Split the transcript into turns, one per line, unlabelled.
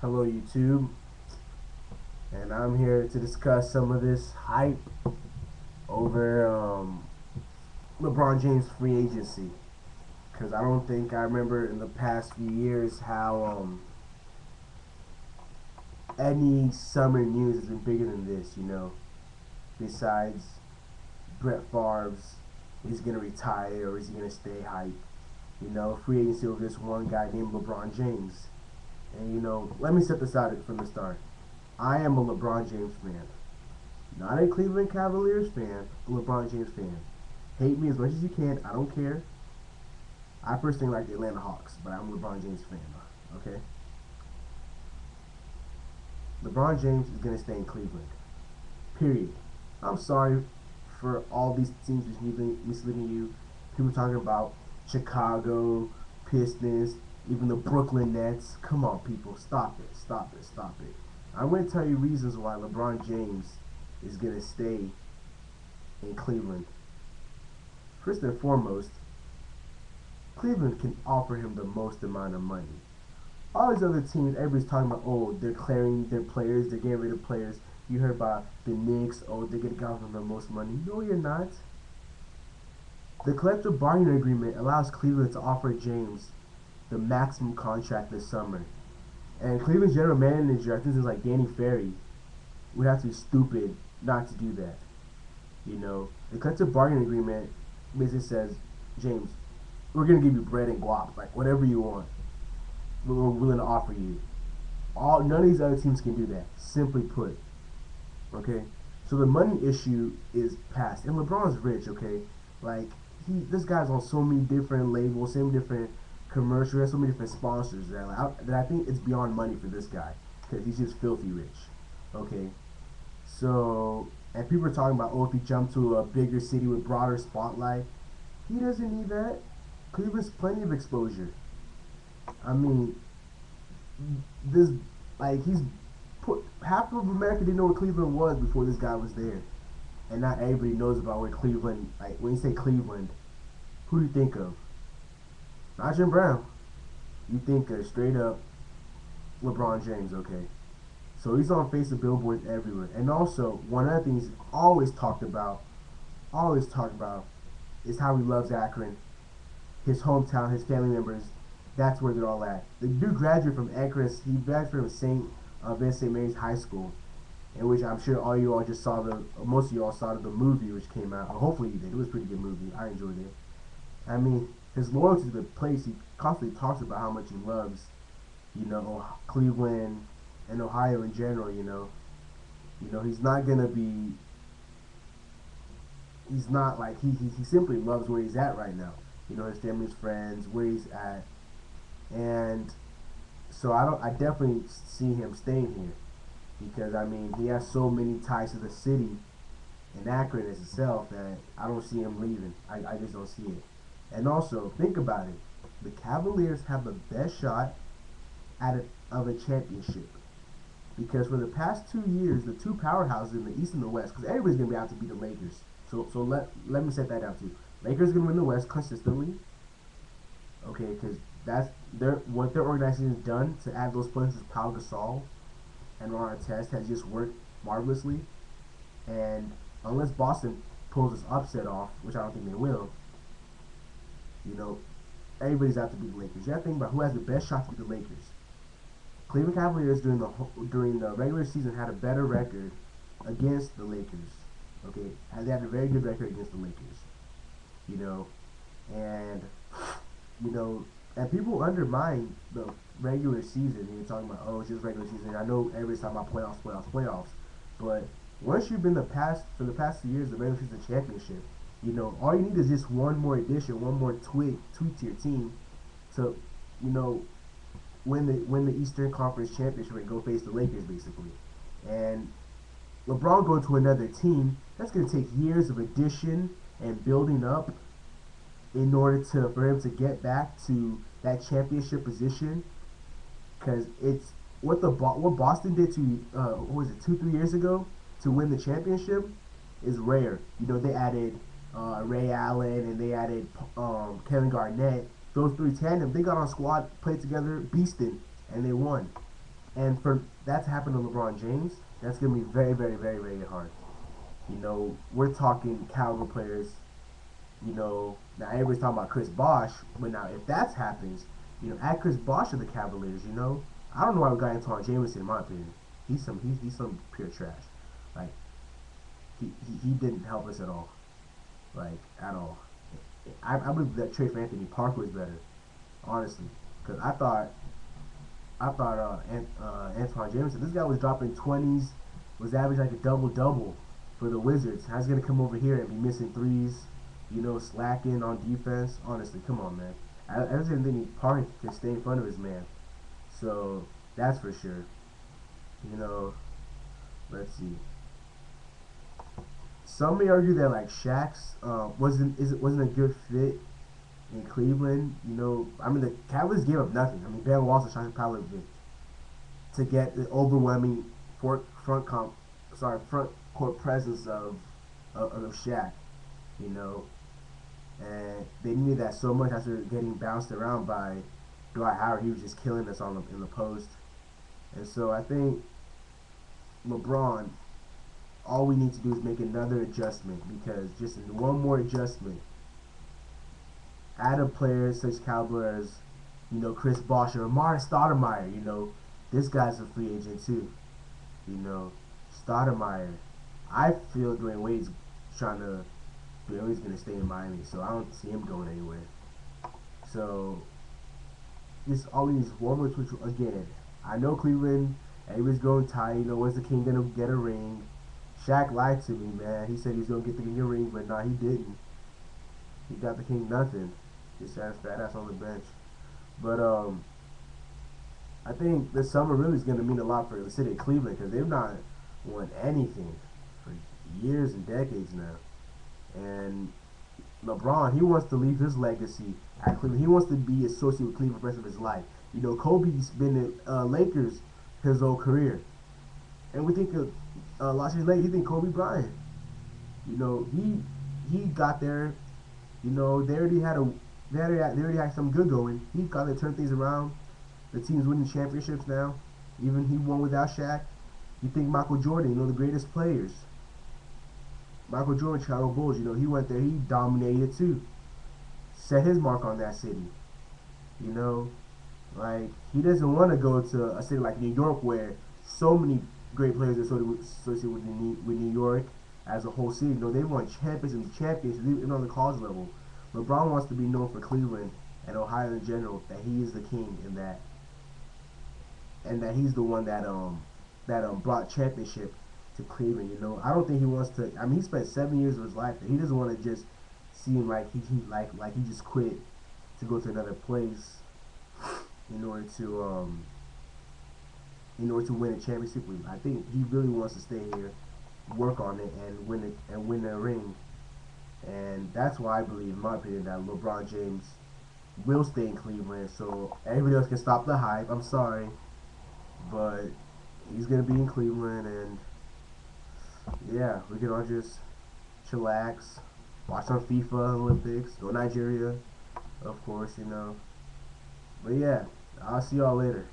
Hello YouTube, and I'm here to discuss some of this hype over LeBron James free agency. Because I don't think I remember in the past few years how any summer news has been bigger than this. Besides Brett Favre's, he's going to retire or is he going to stay hype? Free agency over this one guy named LeBron James. And let me set this out from the start. I am a LeBron James fan. Not a Cleveland Cavaliers fan, a LeBron James fan. Hate me as much as you can, I don't care. I personally like the Atlanta Hawks, but I'm a LeBron James fan, okay? LeBron James is going to stay in Cleveland. Period. I'm sorry for all these teams misleading you. People talking about Chicago, Pistons, even the Brooklyn Nets. Come on, people. Stop it. Stop it. Stop it. I'm going to tell you reasons why LeBron James is going to stay in Cleveland. First and foremost, Cleveland can offer him the most amount of money. All these other teams, everybody's talking about, oh, they're clearing their players, they're getting rid of players. You heard about the Knicks, oh, they're going to offer them the most money. No, you're not. The collective bargaining agreement allows Cleveland to offer James the maximum contract this summer. And Cleveland's general manager, I think it's like Danny Ferry, would have to be stupid not to do that. The collective bargaining agreement basically says, James, we're going to give you bread and guap, like whatever you want. We're willing to offer you. None of these other teams can do that, simply put. Okay? So the money issue is past. And LeBron's rich, okay? Like, this guy's on so many different labels, so many different commercials, has so many different sponsors that I think it's beyond money for this guy because he's just filthy rich. Okay, so and people are talking about, oh, if he jumped to a bigger city with broader spotlight, he doesn't need that. Cleveland's plenty of exposure. I mean, this he's put half of America didn't know what Cleveland was before this guy was there, and not everybody knows about where Cleveland. Like when you say Cleveland, who do you think of? Not Jim Brown. You think of straight up LeBron James, okay? So he's on face of billboards everywhere. And also, one other thing he's always talked about, is how he loves Akron, his hometown, his family members. That's where they're all at. The dude graduated from Akron. He graduated from St. Mary's High School, in which I'm sure most of you all saw the movie which came out. Or hopefully you did. It was a pretty good movie. I enjoyed it. I mean, his loyalty to the place, he constantly talks about how much he loves, Cleveland and Ohio in general. He's not gonna be. He's not like he simply loves where he's at right now. His family's friends, where he's at, and so I definitely see him staying here because I mean he has so many ties to the city and Akron as itself that I don't see him leaving. I just don't see it. And also, think about it. The Cavaliers have the best shot of a championship. Because for the past 2 years, the two powerhouses in the East and the West, because everybody's going to be out to beat the Lakers. So let me set that out too. Lakers are going to win the West consistently. Okay, because what their organization has done to add those players with Pau Gasol and Ron Artest has just worked marvelously. And unless Boston pulls this upset off, which I don't think they will, everybody's out to beat the Lakers. You have to think about who has the best shot to beat the Lakers. Cleveland Cavaliers during the regular season had a better record against the Lakers. Okay, they had a very good record against the Lakers. And people undermine the regular season. You're talking about, oh, it's just regular season. I know everybody's talking about playoffs, but once you've been for the past 2 years, the regular season championship. All you need is just one more addition, one more tweak to your team to, win the Eastern Conference Championship and go face the Lakers, basically. And LeBron going to another team, that's going to take years of addition and building up in order for him to get back to that championship position. Because it's what Boston did to what was it 2-3 years ago to win the championship is rare. They added Ray Allen and they added Kevin Garnett. Those three tandem, they got on squad, played together, beasted, and they won. And for that to happen to LeBron James, that's gonna be very, very, very, very hard. We're talking caliber players. Now everybody's talking about Chris Bosh, but now if that happens, add Chris Bosh to the Cavaliers. I don't know why we got Antoine Jameson. In my opinion, he's some pure trash. Like he didn't help us at all, like at all. I believe that trade for Anthony Parker was better, honestly, because I thought Antoine Jameson, this guy was dropping 20s, was averaging like a double double for the Wizards. How's he gonna come over here and be missing threes? Slacking on defense. Honestly, come on, man. I just didn't think Parker can stay in front of his man. So that's for sure. You know, let's see. Some may argue that like Shaq's wasn't a good fit in Cleveland. I mean the Cavaliers gave up nothing. I mean Ben Wallace and Shaq Pavlovic to get the overwhelming front court presence of Shaq. You know, and they needed that so much after getting bounced around by Dwight Howard. He was just killing us in the post, and so I think LeBron, all we need to do is make another adjustment, because just one more adjustment, add a player such caliber as Chris Bosh or Amari Stoudemire. This guy's a free agent too. Stoudemire. I feel Dwayne Wade's going to stay in Miami, so I don't see him going anywhere. So this all we need is one more switch again. I know Cleveland, everybody's going tight. When's the King gonna get a ring? Shaq lied to me, man. He said he's gonna get the King a ring, but nah, he didn't. He got the King nothing. Just had his fat ass on the bench. But I think this summer really is gonna mean a lot for the city of Cleveland, because they've not won anything for years and decades now. And LeBron, he wants to leave his legacy at Cleveland. He wants to be associated with Cleveland for the rest of his life. Kobe's been at Lakers his whole career, and we think of Los Angeles Lakers. You think Kobe Bryant? He got there. They already had some good going. He got to turn things around. The team's winning championships now. Even he won without Shaq. You think Michael Jordan? The greatest players. Michael Jordan, Chicago Bulls, he went there, he dominated too. Set his mark on that city. Like, he doesn't want to go to a city like New York, where so many great players are associated with New York as a whole city. They won champions and champions, even on the college level. LeBron wants to be known for Cleveland and Ohio in general, that he is the king in that, and that he's the one that brought championship to Cleveland. I don't think he wants to. I mean, he spent 7 years of his life there. He doesn't want to just seem like he just quit to go to another place in order to win a championship. I think he really wants to stay here, work on it, and win a ring. And that's why I believe, in my opinion, that LeBron James will stay in Cleveland. So everybody else can stop the hype. I'm sorry, but he's gonna be in Cleveland, and yeah, we can all just chillax, watch some FIFA Olympics, go Nigeria, of course, But yeah, I'll see y'all later.